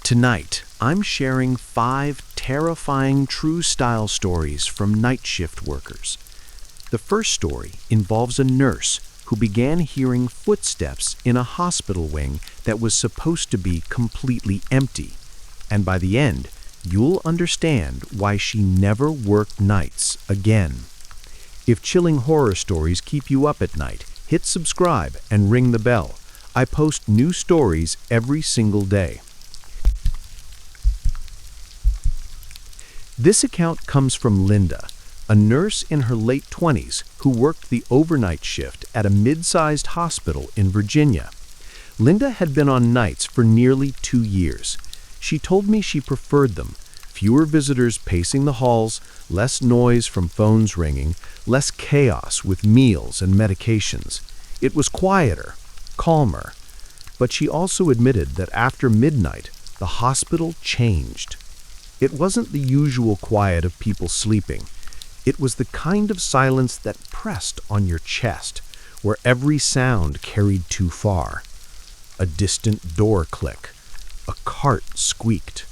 Tonight, I'm sharing 5 terrifying true-style stories from night shift workers. The first story involves a nurse who began hearing footsteps in a hospital wing that was supposed to be completely empty. And by the end, you'll understand why she never worked nights again. If chilling horror stories keep you up at night, hit subscribe and ring the bell. I post new stories every single day. This account comes from Linda, a nurse in her late 20s who worked the overnight shift at a mid-sized hospital in Virginia. Linda had been on nights for nearly 2 years. She told me she preferred them. Fewer visitors pacing the halls, less noise from phones ringing, less chaos with meals and medications. It was quieter, calmer. But she also admitted that after midnight, the hospital changed. It wasn't the usual quiet of people sleeping. It was the kind of silence that pressed on your chest, where every sound carried too far. A distant door click. A cart squeaked.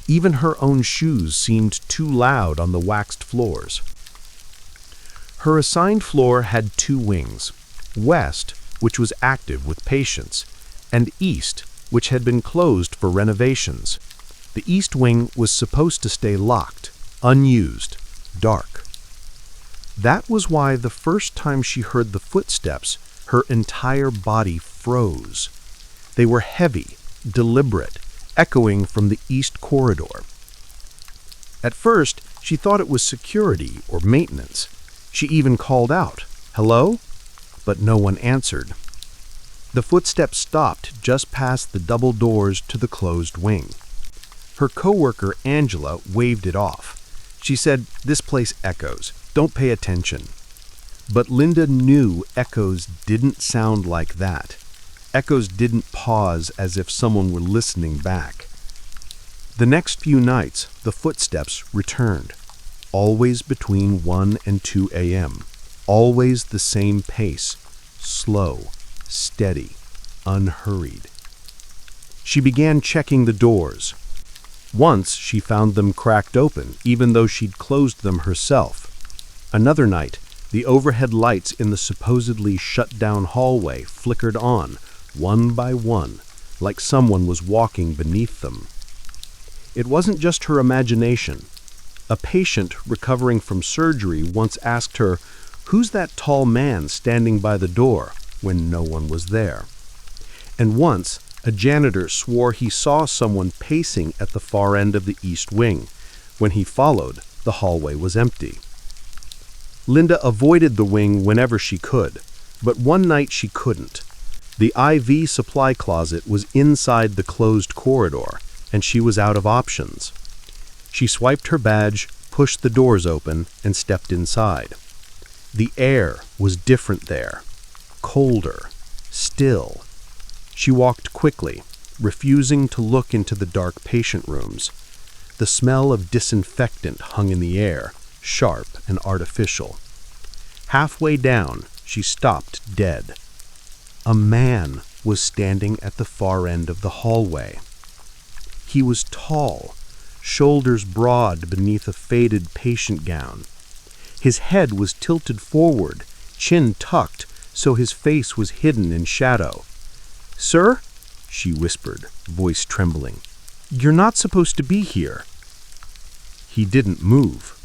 Even her own shoes seemed too loud on the waxed floors. Her assigned floor had 2 wings: West, which was active with patients, and East, which had been closed for renovations. The East Wing was supposed to stay locked, unused, dark. That was why the first time she heard the footsteps, her entire body froze. They were heavy, deliberate, echoing from the East Corridor. At first, she thought it was security or maintenance. She even called out, "Hello?" But no one answered. The footsteps stopped just past the double doors to the closed wing. Her coworker, Angela, waved it off. She said, "This place echoes. Don't pay attention." But Linda knew echoes didn't sound like that. Echoes didn't pause as if someone were listening back. The next few nights, the footsteps returned. Always between 1 and 2 a.m. Always the same pace. Slow, steady, unhurried. She began checking the doors. Once she found them cracked open, even though she'd closed them herself. Another night, the overhead lights in the supposedly shut-down hallway flickered on, one by one, like someone was walking beneath them. It wasn't just her imagination. A patient recovering from surgery once asked her, "Who's that tall man standing by the door?" when no one was there. And once, a janitor swore he saw someone pacing at the far end of the East Wing. When he followed, the hallway was empty. Linda avoided the wing whenever she could, but one night she couldn't. The IV supply closet was inside the closed corridor, and she was out of options. She swiped her badge, pushed the doors open, and stepped inside. The air was different there. Colder. Still. She walked quickly, refusing to look into the dark patient rooms. The smell of disinfectant hung in the air, sharp and artificial. Halfway down, she stopped dead. A man was standing at the far end of the hallway. He was tall, shoulders broad beneath a faded patient gown. His head was tilted forward, chin tucked, so his face was hidden in shadow. "Sir?" she whispered, voice trembling. "You're not supposed to be here." He didn't move.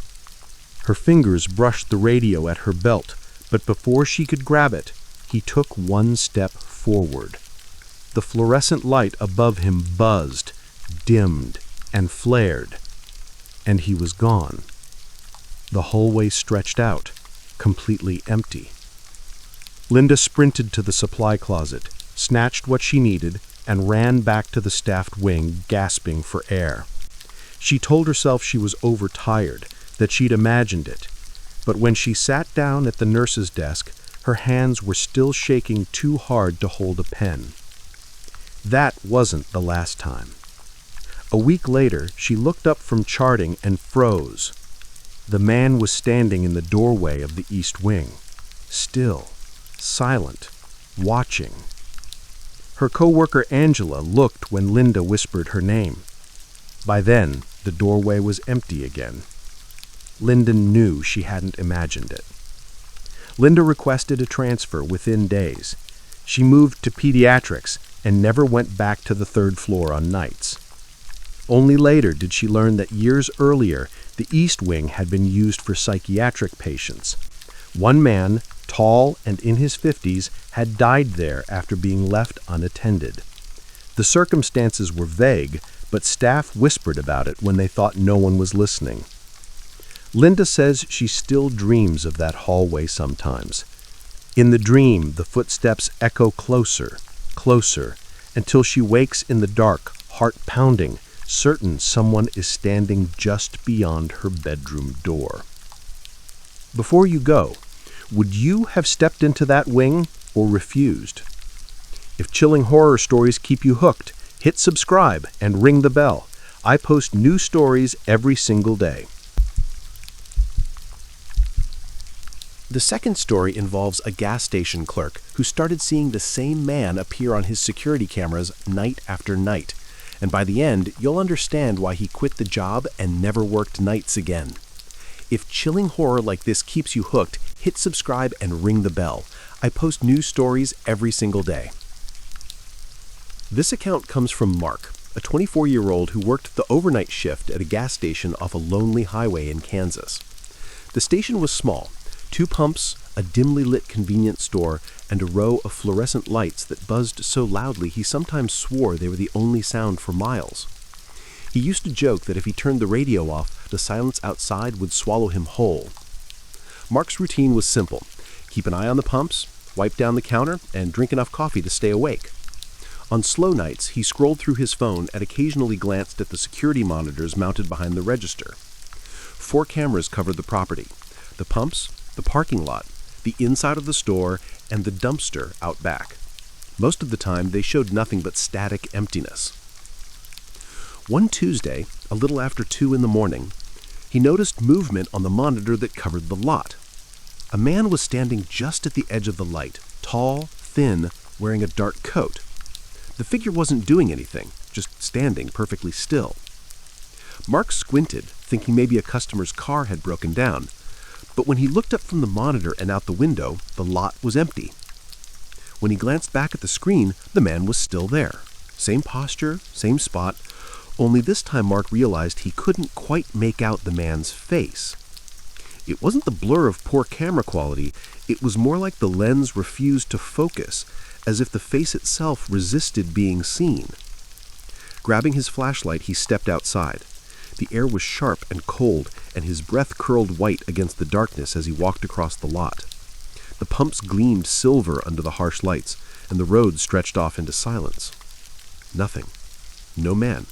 Her fingers brushed the radio at her belt, but before she could grab it, he took one step forward. The fluorescent light above him buzzed, dimmed, and flared, and he was gone. The hallway stretched out, completely empty. Linda sprinted to the supply closet, snatched what she needed, and ran back to the staffed wing, gasping for air. She told herself she was overtired, that she'd imagined it. But when she sat down at the nurse's desk, her hands were still shaking too hard to hold a pen. That wasn't the last time. A week later, she looked up from charting and froze. The man was standing in the doorway of the East Wing, still, silent, watching. Her coworker Angela looked when Linda whispered her name. By then, the doorway was empty again. Linda knew she hadn't imagined it. Linda requested a transfer within days. She moved to pediatrics and never went back to the third floor on nights. Only later did she learn that years earlier, the East Wing had been used for psychiatric patients. One man, tall and in his 50s, had died there after being left unattended. The circumstances were vague, but staff whispered about it when they thought no one was listening. Linda says she still dreams of that hallway sometimes. In the dream, the footsteps echo closer, closer, until she wakes in the dark, heart pounding, certain someone is standing just beyond her bedroom door. Before you go, would you have stepped into that wing or refused? If chilling horror stories keep you hooked, hit subscribe and ring the bell. I post new stories every single day. The second story involves a gas station clerk who started seeing the same man appear on his security cameras night after night. And by the end, you'll understand why he quit the job and never worked nights again. If chilling horror like this keeps you hooked, hit subscribe and ring the bell. I post new stories every single day. This account comes from Mark, a 24-year-old who worked the overnight shift at a gas station off a lonely highway in Kansas. The station was small. 2 pumps, a dimly lit convenience store, and a row of fluorescent lights that buzzed so loudly he sometimes swore they were the only sound for miles. He used to joke that if he turned the radio off, the silence outside would swallow him whole. Mark's routine was simple. Keep an eye on the pumps, wipe down the counter, and drink enough coffee to stay awake. On slow nights, he scrolled through his phone and occasionally glanced at the security monitors mounted behind the register. 4 cameras covered the property: the pumps, the parking lot, the inside of the store, and the dumpster out back. Most of the time, they showed nothing but static emptiness. One Tuesday, a little after 2 in the morning, he noticed movement on the monitor that covered the lot. A man was standing just at the edge of the light, tall, thin, wearing a dark coat. The figure wasn't doing anything, just standing perfectly still. Mark squinted, thinking maybe a customer's car had broken down. But when he looked up from the monitor and out the window, the lot was empty. When he glanced back at the screen, the man was still there. Same posture, same spot, only this time Mark realized he couldn't quite make out the man's face. It wasn't the blur of poor camera quality, it was more like the lens refused to focus, as if the face itself resisted being seen. Grabbing his flashlight, he stepped outside. The air was sharp and cold, and his breath curled white against the darkness as he walked across the lot. The pumps gleamed silver under the harsh lights, and the road stretched off into silence. Nothing. No man.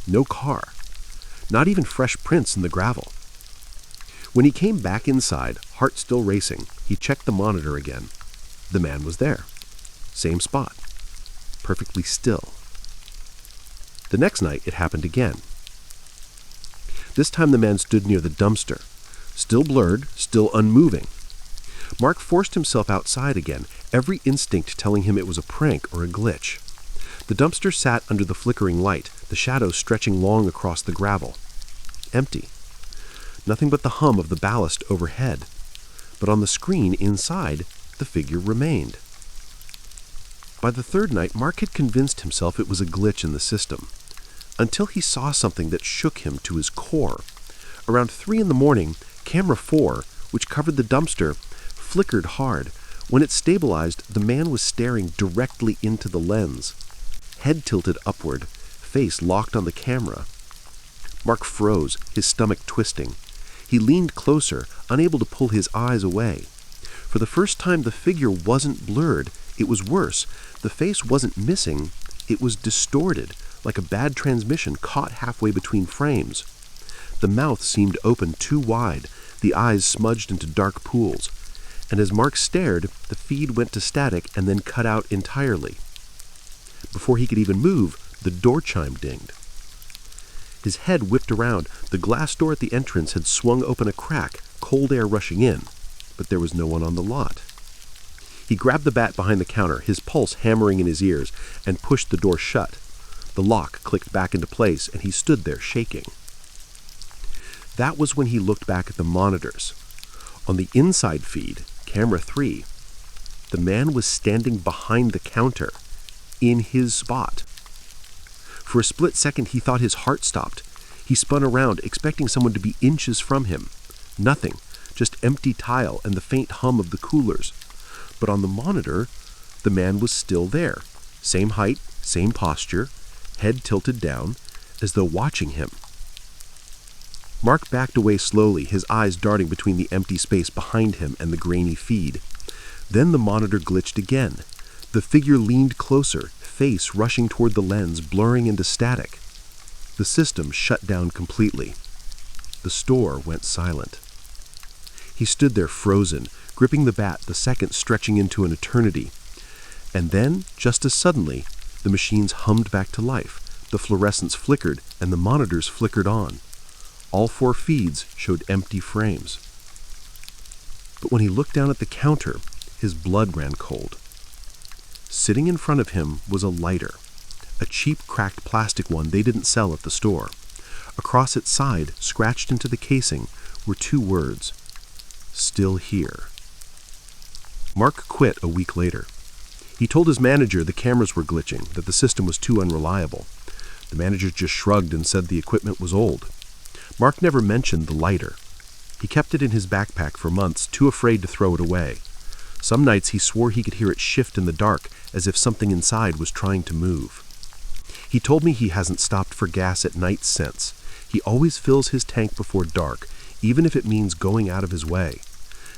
No car. Not even fresh prints in the gravel. When he came back inside, heart still racing, he checked the monitor again. The man was there. Same spot. Perfectly still. The next night, it happened again. This time the man stood near the dumpster, still blurred, still unmoving. Mark forced himself outside again, every instinct telling him it was a prank or a glitch. The dumpster sat under the flickering light, the shadows stretching long across the gravel. Empty. Nothing but the hum of the ballast overhead. But on the screen inside, the figure remained. By the third night, Mark had convinced himself it was a glitch in the system, until he saw something that shook him to his core. Around 3 in the morning, camera 4, which covered the dumpster, flickered hard. When it stabilized, the man was staring directly into the lens. Head tilted upward, face locked on the camera. Mark froze, his stomach twisting. He leaned closer, unable to pull his eyes away. For the first time, the figure wasn't blurred. It was worse. The face wasn't missing. It was distorted, like a bad transmission caught halfway between frames. The mouth seemed open too wide, the eyes smudged into dark pools. And as Mark stared, the feed went to static and then cut out entirely. Before he could even move, the door chime dinged. His head whipped around. The glass door at the entrance had swung open a crack, cold air rushing in, but there was no one on the lot. He grabbed the bat behind the counter, his pulse hammering in his ears, and pushed the door shut. The lock clicked back into place, and he stood there shaking. That was when he looked back at the monitors. On the inside feed, camera 3, the man was standing behind the counter, in his spot. For a split second, he thought his heart stopped. He spun around, expecting someone to be inches from him. Nothing, just empty tile and the faint hum of the coolers. But on the monitor, the man was still there. Same height, same posture, head tilted down, as though watching him. Mark backed away slowly, his eyes darting between the empty space behind him and the grainy feed. Then the monitor glitched again. The figure leaned closer, face rushing toward the lens, blurring into static. The system shut down completely. The store went silent. He stood there frozen, gripping the bat, the seconds stretching into an eternity. And then, just as suddenly, the machines hummed back to life. The fluorescents flickered, and the monitors flickered on. All 4 feeds showed empty frames. But when he looked down at the counter, his blood ran cold. Sitting in front of him was a lighter, a cheap cracked plastic one they didn't sell at the store. Across its side, scratched into the casing, were 2 words: "Still here." Mark quit a week later. He told his manager the cameras were glitching, that the system was too unreliable. The manager just shrugged and said the equipment was old. Mark never mentioned the lighter. He kept it in his backpack for months, too afraid to throw it away. Some nights he swore he could hear it shift in the dark, as if something inside was trying to move. He told me he hasn't stopped for gas at night since. He always fills his tank before dark, even if it means going out of his way.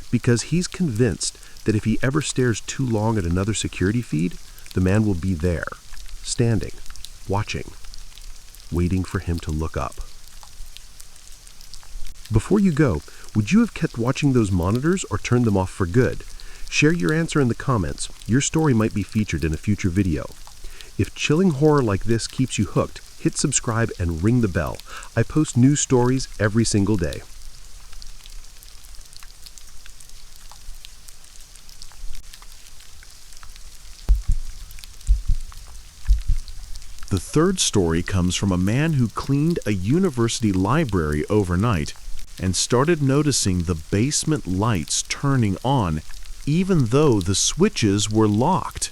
Because he's convinced that if he ever stares too long at another security feed, the man will be there, standing, watching, waiting for him to look up. Before you go, would you have kept watching those monitors or turned them off for good? Share your answer in the comments. Your story might be featured in a future video. If chilling horror like this keeps you hooked, hit subscribe and ring the bell. I post new stories every single day. The third story comes from a man who cleaned a university library overnight and started noticing the basement lights turning on even though the switches were locked.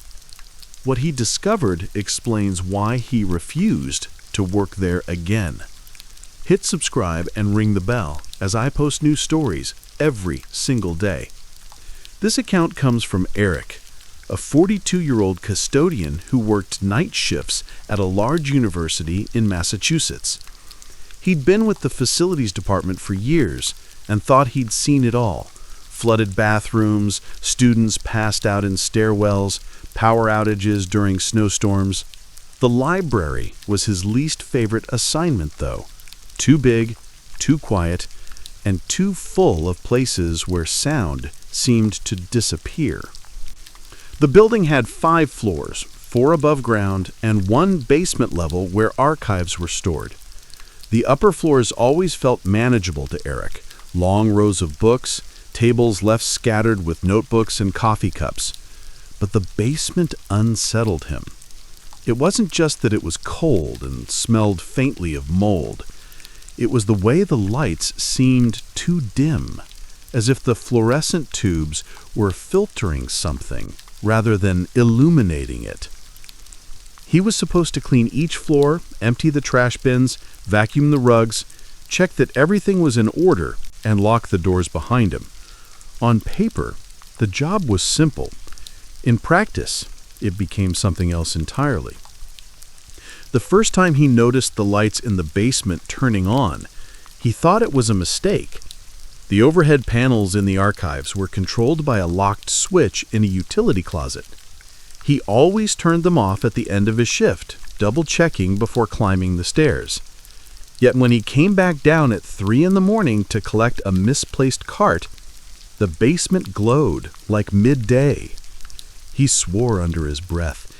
What he discovered explains why he refused to work there again. Hit subscribe and ring the bell as I post new stories every single day. This account comes from Eric, a 42-year-old custodian who worked night shifts at a large university in Massachusetts. He'd been with the facilities department for years and thought he'd seen it all. Flooded bathrooms, students passed out in stairwells, power outages during snowstorms. The library was his least favorite assignment, though. Too big, too quiet, and too full of places where sound seemed to disappear. The building had 5 floors, 4 above ground, and 1 basement level where archives were stored. The upper floors always felt manageable to Eric. Long rows of books, tables left scattered with notebooks and coffee cups. But the basement unsettled him. It wasn't just that it was cold and smelled faintly of mold. It was the way the lights seemed too dim, as if the fluorescent tubes were filtering something rather than illuminating it. He was supposed to clean each floor, empty the trash bins, vacuum the rugs, check that everything was in order, and lock the doors behind him. On paper, the job was simple. In practice, it became something else entirely. The first time he noticed the lights in the basement turning on, he thought it was a mistake. The overhead panels in the archives were controlled by a locked switch in a utility closet. He always turned them off at the end of his shift, double-checking before climbing the stairs. Yet when he came back down at 3 in the morning to collect a misplaced cart, the basement glowed like midday. He swore under his breath,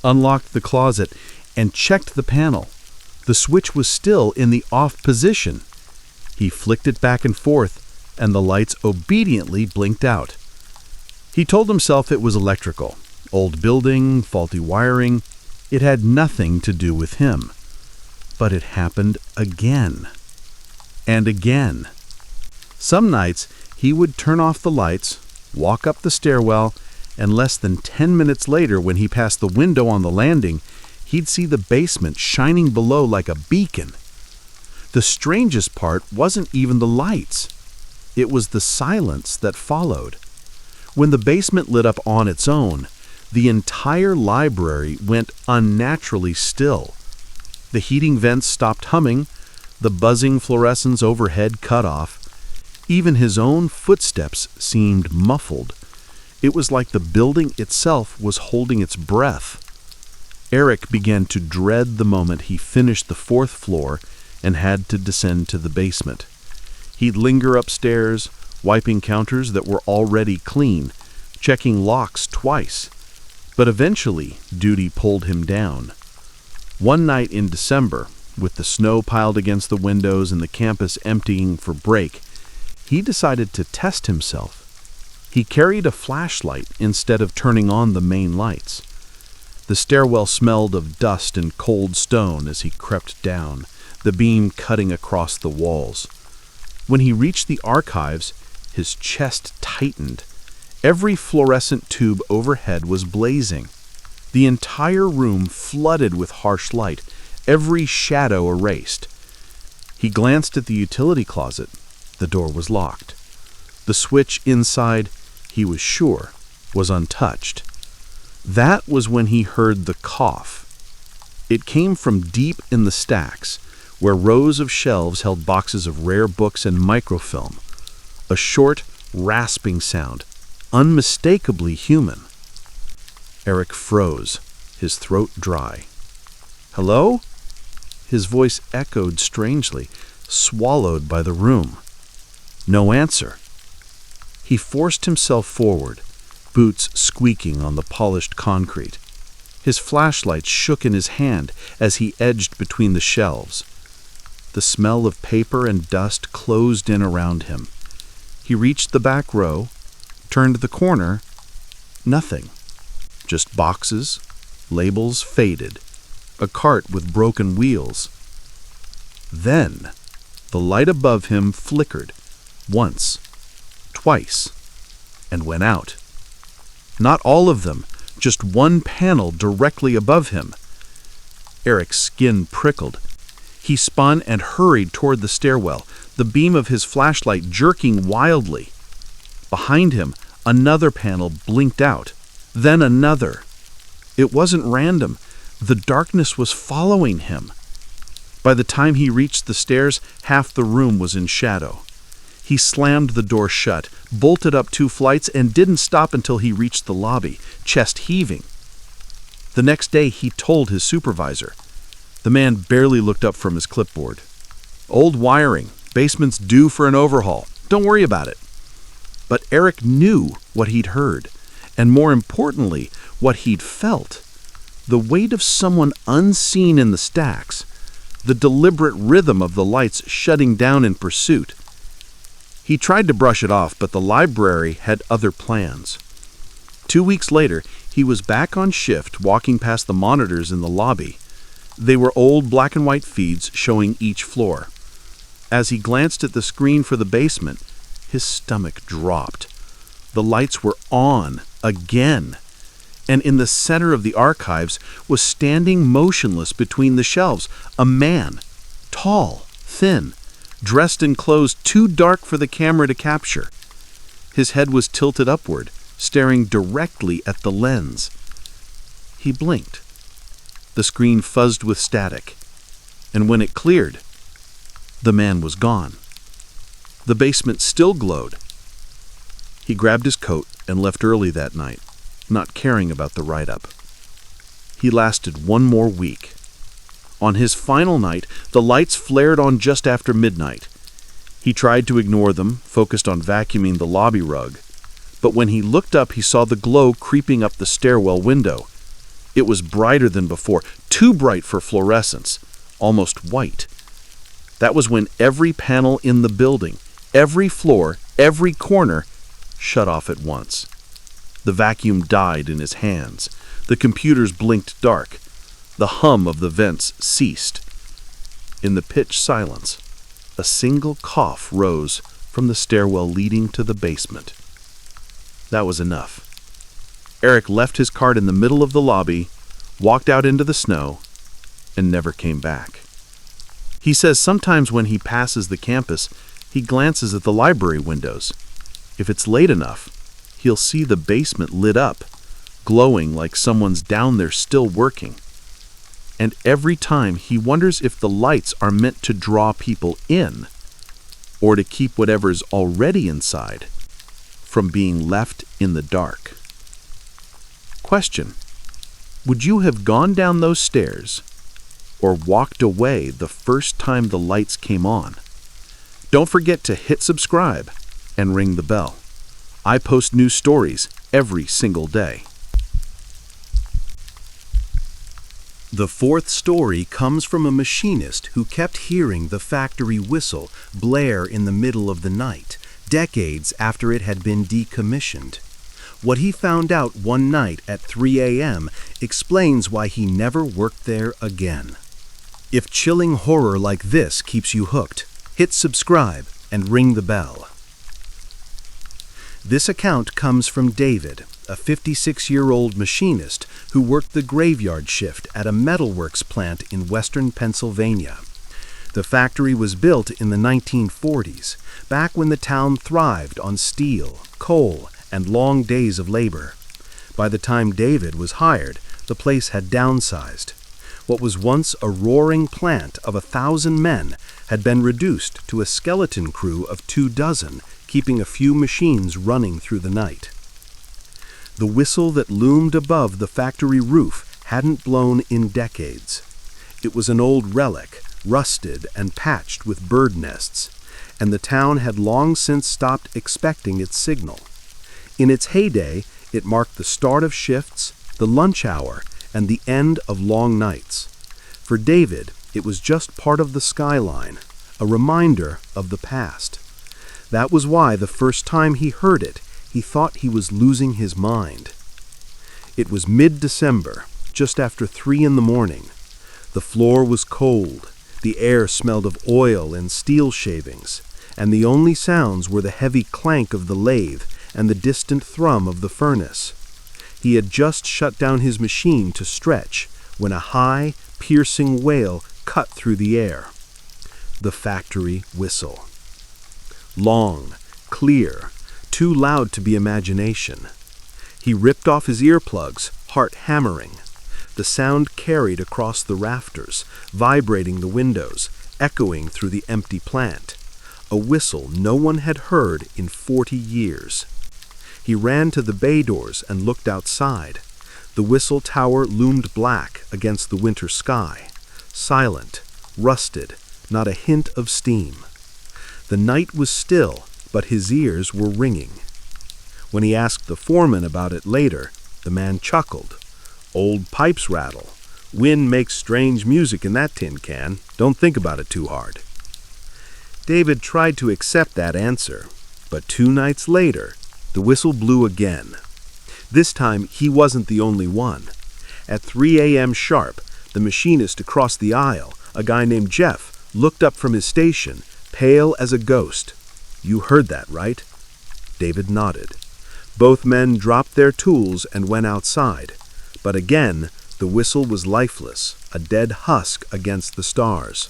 unlocked the closet, and checked the panel. The switch was still in the off position. He flicked it back and forth, and the lights obediently blinked out. He told himself it was electrical, old building, faulty wiring. It had nothing to do with him. But it happened again. And again. Some nights, he would turn off the lights, walk up the stairwell, and less than 10 minutes later, when he passed the window on the landing, he'd see the basement shining below like a beacon. The strangest part wasn't even the lights. It was the silence that followed. When the basement lit up on its own, the entire library went unnaturally still. The heating vents stopped humming, the buzzing fluorescents overhead cut off. Even his own footsteps seemed muffled. It was like the building itself was holding its breath. Eric began to dread the moment he finished the 4th floor and had to descend to the basement. He'd linger upstairs, wiping counters that were already clean, checking locks twice. But eventually, duty pulled him down. One night in December, with the snow piled against the windows and the campus emptying for break, he decided to test himself. He carried a flashlight instead of turning on the main lights. The stairwell smelled of dust and cold stone as he crept down, the beam cutting across the walls. When he reached the archives, his chest tightened. Every fluorescent tube overhead was blazing. The entire room flooded with harsh light, every shadow erased. He glanced at the utility closet. The door was locked. The switch inside, he was sure, was untouched. That was when he heard the cough. It came from deep in the stacks, where rows of shelves held boxes of rare books and microfilm. A short, rasping sound, unmistakably human. Eric froze, his throat dry. "Hello?" His voice echoed strangely, swallowed by the room. No answer. He forced himself forward, boots squeaking on the polished concrete. His flashlight shook in his hand as he edged between the shelves. The smell of paper and dust closed in around him. He reached the back row, turned the corner. Nothing. Just boxes, labels faded, a cart with broken wheels. Then, the light above him flickered, once, twice, and went out. Not all of them, just one panel directly above him. Eric's skin prickled. He spun and hurried toward the stairwell, the beam of his flashlight jerking wildly. Behind him, another panel blinked out, then another. It wasn't random. The darkness was following him. By the time he reached the stairs, half the room was in shadow. He slammed the door shut, bolted up 2 flights, and didn't stop until he reached the lobby, chest heaving. The next day, he told his supervisor. The man barely looked up from his clipboard. "Old wiring. Basement's due for an overhaul. Don't worry about it." But Eric knew what he'd heard, and more importantly, what he'd felt. The weight of someone unseen in the stacks, the deliberate rhythm of the lights shutting down in pursuit. He tried to brush it off, but the library had other plans. 2 weeks later, he was back on shift, walking past the monitors in the lobby. They were old black and white feeds showing each floor. As he glanced at the screen for the basement, his stomach dropped. The lights were on again, and in the center of the archives was standing motionless between the shelves a man, tall, thin, dressed in clothes too dark for the camera to capture. His head was tilted upward, staring directly at the lens. He blinked. The screen fuzzed with static, and when it cleared, the man was gone. The basement still glowed. He grabbed his coat and left early that night, not caring about the write-up. He lasted 1 more week. On his final night, the lights flared on just after midnight. He tried to ignore them, focused on vacuuming the lobby rug. But when he looked up, he saw the glow creeping up the stairwell window. It was brighter than before, too bright for fluorescence, almost white. That was when every panel in the building, every floor, every corner, shut off at once. The vacuum died in his hands. The computers blinked dark. The hum of the vents ceased. In the pitch silence, a single cough rose from the stairwell leading to the basement. That was enough. Eric left his cart in the middle of the lobby, walked out into the snow, and never came back. He says sometimes when he passes the campus, he glances at the library windows. If it's late enough, he'll see the basement lit up, glowing like someone's down there still working. And every time he wonders if the lights are meant to draw people in, or to keep whatever's already inside from being left in the dark. Question: would you have gone down those stairs or walked away the first time the lights came on? Don't forget to hit subscribe and ring the bell. I post new stories every single day. The fourth story comes from a machinist who kept hearing the factory whistle blare in the middle of the night, decades after it had been decommissioned. What he found out one night at 3 a.m. explains why he never worked there again. If chilling horror like this keeps you hooked, hit subscribe and ring the bell. This account comes from David, a 56-year-old machinist who worked the graveyard shift at a metalworks plant in western Pennsylvania. The factory was built in the 1940s, back when the town thrived on steel, coal, and long days of labor. By the time David was hired, the place had downsized. What was once a roaring plant of 1,000 men had been reduced to a skeleton crew of 24, keeping a few machines running through the night. The whistle that loomed above the factory roof hadn't blown in decades. It was an old relic, rusted and patched with bird nests, and the town had long since stopped expecting its signal. In its heyday, it marked the start of shifts, the lunch hour, and the end of long nights. For David, it was just part of the skyline, a reminder of the past. That was why the first time he heard it, he thought he was losing his mind. It was mid-December, just after 3 in the morning. The floor was cold, the air smelled of oil and steel shavings, and the only sounds were the heavy clank of the lathe and the distant thrum of the furnace. He had just shut down his machine to stretch when a high, piercing wail cut through the air. The factory whistle. Long, clear, too loud to be imagination. He ripped off his earplugs, heart hammering. The sound carried across the rafters, vibrating the windows, echoing through the empty plant. A whistle no one had heard in 40 years. He ran to the bay doors and looked outside. The whistle tower loomed black against the winter sky, silent, rusted, not a hint of steam. The night was still, but his ears were ringing. When he asked the foreman about it later, the man chuckled. "Old pipes rattle. Wind makes strange music in that tin can. Don't think about it too hard." David tried to accept that answer, but 2 nights later, the whistle blew again. This time, he wasn't the only one. At 3 a.m. sharp, the machinist across the aisle, a guy named Jeff, looked up from his station, pale as a ghost. "You heard that, right?" David nodded. Both men dropped their tools and went outside. But again, the whistle was lifeless, a dead husk against the stars.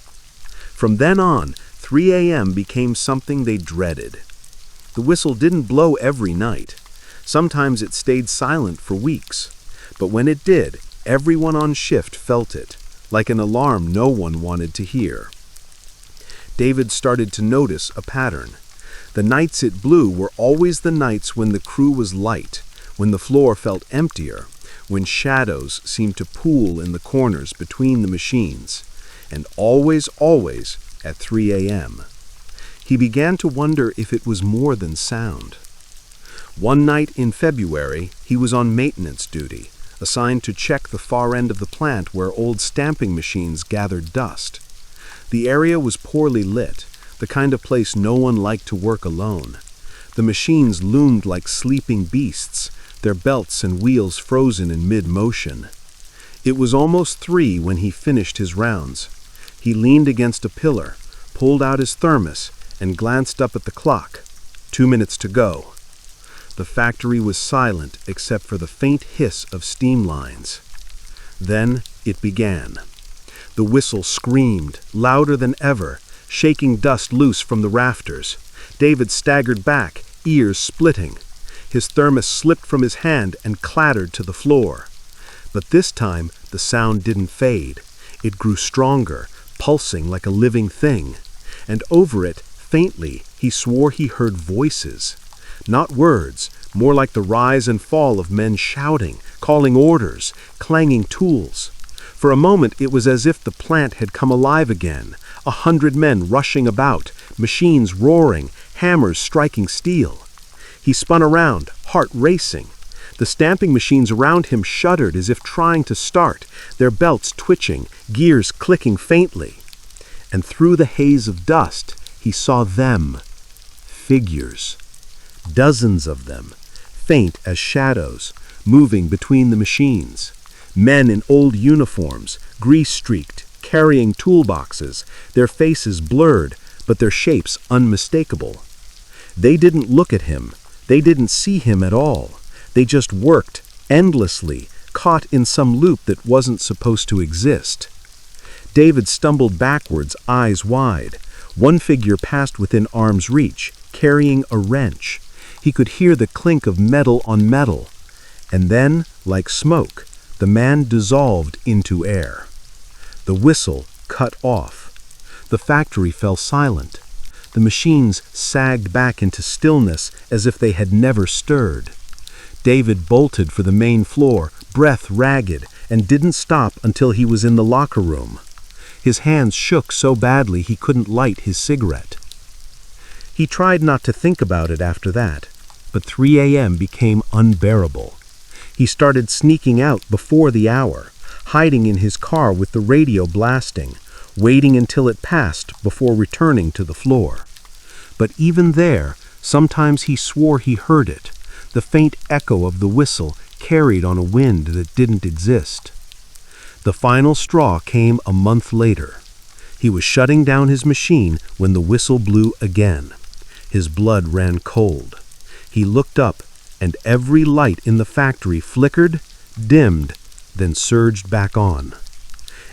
From then on, 3 a.m. became something they dreaded. The whistle didn't blow every night. Sometimes it stayed silent for weeks. But when it did, everyone on shift felt it, like an alarm no one wanted to hear. David started to notice a pattern. The nights it blew were always the nights when the crew was light, when the floor felt emptier, when shadows seemed to pool in the corners between the machines, and always at 3 a.m. He began to wonder if it was more than sound. One night in February, he was on maintenance duty, assigned to check the far end of the plant where old stamping machines gathered dust. The area was poorly lit, the kind of place no one liked to work alone. The machines loomed like sleeping beasts, their belts and wheels frozen in mid-motion. It was almost 3 when he finished his rounds. He leaned against a pillar, pulled out his thermos, and glanced up at the clock. 2 minutes to go. The factory was silent except for the faint hiss of steam lines. Then it began. The whistle screamed, louder than ever, shaking dust loose from the rafters. David staggered back, ears splitting. His thermos slipped from his hand and clattered to the floor. But this time, the sound didn't fade. It grew stronger, pulsing like a living thing. And over it, faintly, he swore he heard voices. Not words, more like the rise and fall of men shouting, calling orders, clanging tools. For a moment it was as if the plant had come alive again, 100 men rushing about, machines roaring, hammers striking steel. He spun around, heart racing. The stamping machines around him shuddered as if trying to start, their belts twitching, gears clicking faintly. And through the haze of dust, he saw them. Figures. Dozens of them, faint as shadows, moving between the machines. Men in old uniforms, grease-streaked, carrying toolboxes, their faces blurred, but their shapes unmistakable. They didn't look at him. They didn't see him at all. They just worked, endlessly, caught in some loop that wasn't supposed to exist. David stumbled backwards, eyes wide. One figure passed within arm's reach, carrying a wrench. He could hear the clink of metal on metal. And then, like smoke, the man dissolved into air. The whistle cut off. The factory fell silent. The machines sagged back into stillness as if they had never stirred. David bolted for the main floor, breath ragged, and didn't stop until he was in the locker room. His hands shook so badly he couldn't light his cigarette. He tried not to think about it after that, but 3 a.m. became unbearable. He started sneaking out before the hour, hiding in his car with the radio blasting, waiting until it passed before returning to the floor. But even there, sometimes he swore he heard it, the faint echo of the whistle carried on a wind that didn't exist. The final straw came a month later. He was shutting down his machine when the whistle blew again. His blood ran cold. He looked up, and every light in the factory flickered, dimmed, then surged back on.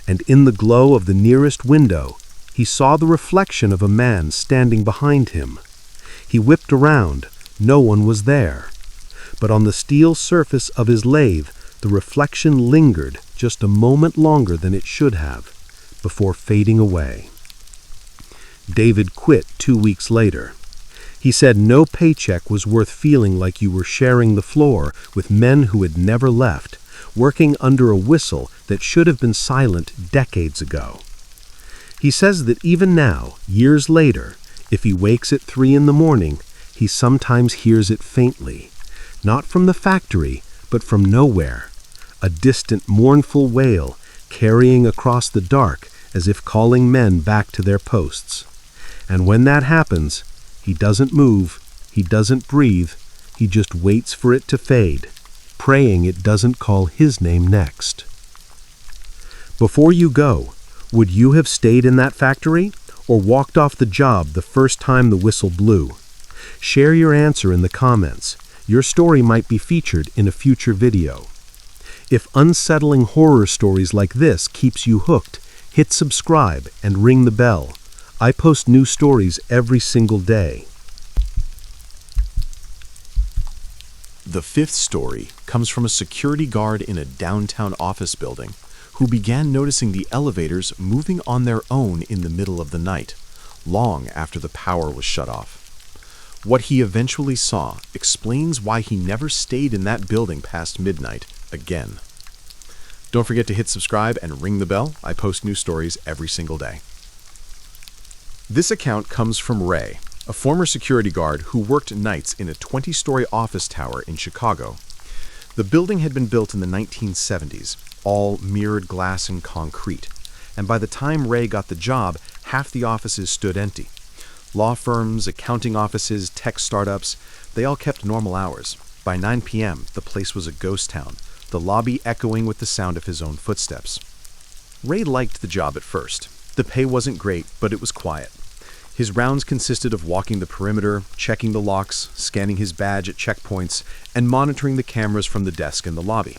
And in the glow of the nearest window, he saw the reflection of a man standing behind him. He whipped around. No one was there. But on the steel surface of his lathe, the reflection lingered just a moment longer than it should have, before fading away. David quit 2 weeks later. He said no paycheck was worth feeling like you were sharing the floor with men who had never left, working under a whistle that should have been silent decades ago. He says that even now, years later, if he wakes at 3 in the morning, he sometimes hears it faintly, not from the factory, but from nowhere, a distant mournful wail carrying across the dark as if calling men back to their posts. And when that happens, he doesn't move, he doesn't breathe, he just waits for it to fade, praying it doesn't call his name next. Before you go, would you have stayed in that factory or walked off the job the first time the whistle blew? Share your answer in the comments. Your story might be featured in a future video. If unsettling horror stories like this keeps you hooked, hit subscribe and ring the bell. I post new stories every single day. The fifth story comes from a security guard in a downtown office building who began noticing the elevators moving on their own in the middle of the night, long after the power was shut off. What he eventually saw explains why he never stayed in that building past midnight again. Don't forget to hit subscribe and ring the bell. I post new stories every single day. This account comes from Ray, a former security guard who worked nights in a 20-story office tower in Chicago. The building had been built in the 1970s, all mirrored glass and concrete, and by the time Ray got the job, half the offices stood empty. Law firms, accounting offices, tech startups, they all kept normal hours. By 9 p.m., the place was a ghost town, the lobby echoing with the sound of his own footsteps. Ray liked the job at first. The pay wasn't great, but it was quiet. His rounds consisted of walking the perimeter, checking the locks, scanning his badge at checkpoints, and monitoring the cameras from the desk in the lobby.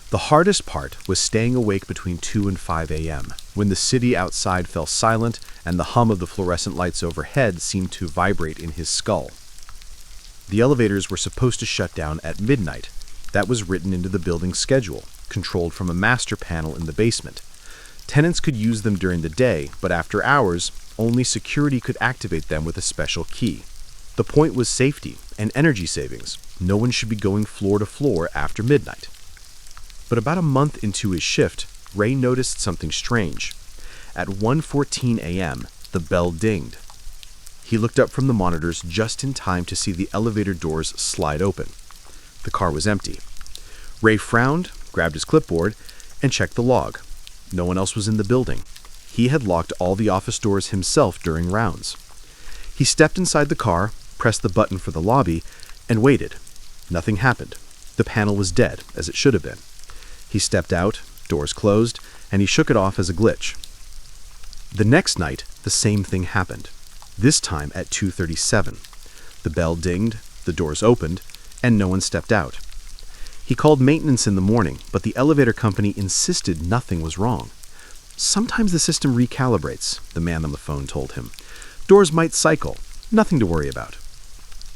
The hardest part was staying awake between 2 and 5 a.m., when the city outside fell silent and the hum of the fluorescent lights overhead seemed to vibrate in his skull. The elevators were supposed to shut down at midnight. That was written into the building's schedule, controlled from a master panel in the basement. Tenants could use them during the day, but after hours, only security could activate them with a special key. The point was safety and energy savings. No one should be going floor to floor after midnight. But about a month into his shift, Ray noticed something strange. At 1:14 a.m., the bell dinged. He looked up from the monitors just in time to see the elevator doors slide open. The car was empty. Ray frowned, grabbed his clipboard, and checked the log. No one else was in the building. He had locked all the office doors himself during rounds. He stepped inside the car, pressed the button for the lobby, and waited. Nothing happened. The panel was dead, as it should have been. He stepped out, doors closed, and he shook it off as a glitch. The next night, the same thing happened. This time at 2:37. The bell dinged, the doors opened, and no one stepped out. He called maintenance in the morning, but the elevator company insisted nothing was wrong. "Sometimes the system recalibrates," the man on the phone told him. "Doors might cycle. Nothing to worry about."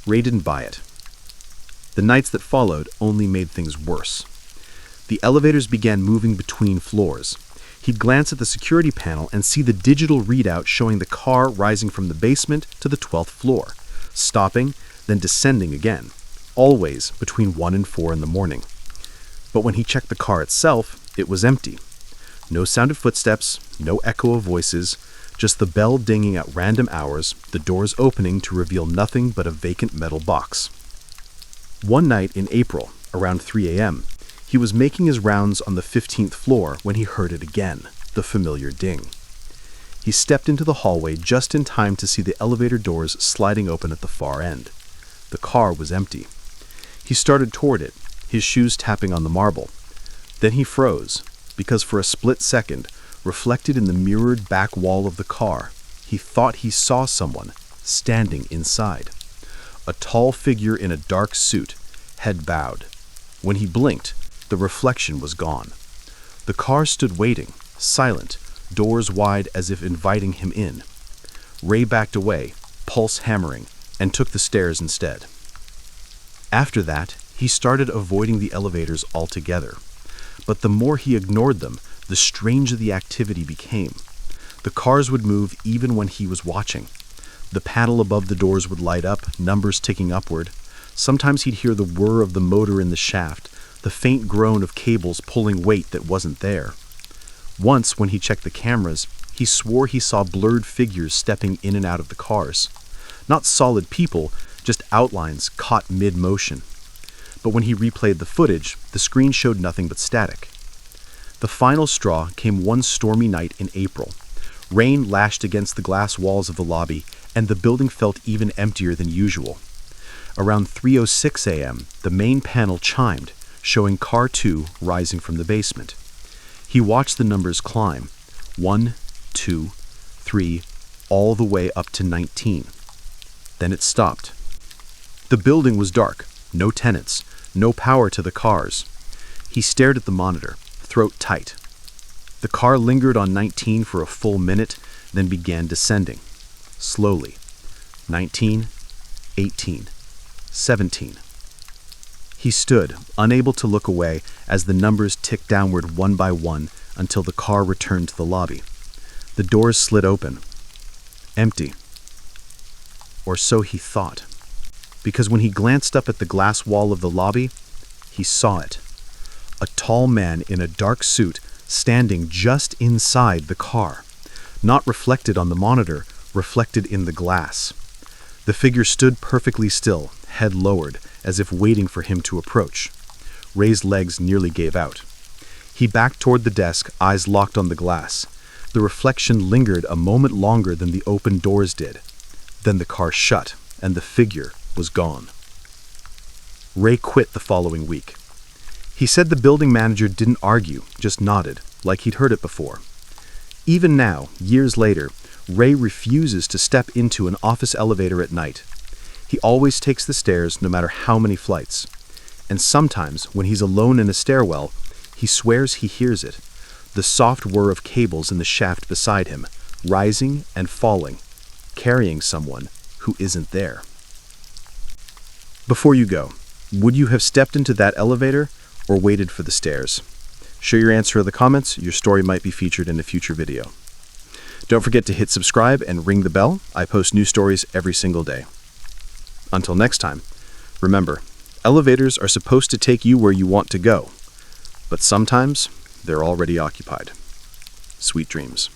Ray didn't buy it. The nights that followed only made things worse. The elevators began moving between floors. He'd glance at the security panel and see the digital readout showing the car rising from the basement to the 12th floor, stopping, then descending again, always between 1 and 4 in the morning. But when he checked the car itself, it was empty. No sound of footsteps, no echo of voices, just the bell dinging at random hours, the doors opening to reveal nothing but a vacant metal box. One night in April, around 3 a.m., he was making his rounds on the 15th floor when he heard it again, the familiar ding. He stepped into the hallway just in time to see the elevator doors sliding open at the far end. The car was empty. He started toward it, his shoes tapping on the marble. Then he froze, because for a split second, reflected in the mirrored back wall of the car, he thought he saw someone standing inside. A tall figure in a dark suit, head bowed. When he blinked, the reflection was gone. The car stood waiting, silent, doors wide as if inviting him in. Ray backed away, pulse hammering, and took the stairs instead. After that, he started avoiding the elevators altogether. But the more he ignored them, the stranger the activity became. The cars would move even when he was watching. The panel above the doors would light up, numbers ticking upward. Sometimes he'd hear the whir of the motor in the shaft, the faint groan of cables pulling weight that wasn't there. Once, when he checked the cameras, he swore he saw blurred figures stepping in and out of the cars. Not solid people, just outlines caught mid-motion. But when he replayed the footage, the screen showed nothing but static. The final straw came one stormy night in April. Rain lashed against the glass walls of the lobby, and the building felt even emptier than usual. Around 3:06 a.m., the main panel chimed, showing Car 2 rising from the basement. He watched the numbers climb, 1, 2, 3, all the way up to 19. Then it stopped. The building was dark, no tenants, no power to the cars. He stared at the monitor, throat tight. The car lingered on 19 for a full minute, then began descending. Slowly. 19, 18, 17. He stood, unable to look away, as the numbers ticked downward one by one until the car returned to the lobby. The doors slid open. Empty. Or so he thought. Because when he glanced up at the glass wall of the lobby, he saw it. A tall man in a dark suit standing just inside the car. Not reflected on the monitor, reflected in the glass. The figure stood perfectly still, head lowered, as if waiting for him to approach. Ray's legs nearly gave out. He backed toward the desk, eyes locked on the glass. The reflection lingered a moment longer than the open doors did. Then the car shut, and the figure was gone. Ray quit the following week. He said the building manager didn't argue, just nodded, like he'd heard it before. Even now, years later, Ray refuses to step into an office elevator at night. He always takes the stairs no matter how many flights. And sometimes, when he's alone in a stairwell, he swears he hears it, the soft whir of cables in the shaft beside him, rising and falling, carrying someone who isn't there. Before you go, would you have stepped into that elevator or waited for the stairs? Share your answer in the comments. Your story might be featured in a future video. Don't forget to hit subscribe and ring the bell. I post new stories every single day. Until next time, remember, elevators are supposed to take you where you want to go, but sometimes they're already occupied. Sweet dreams.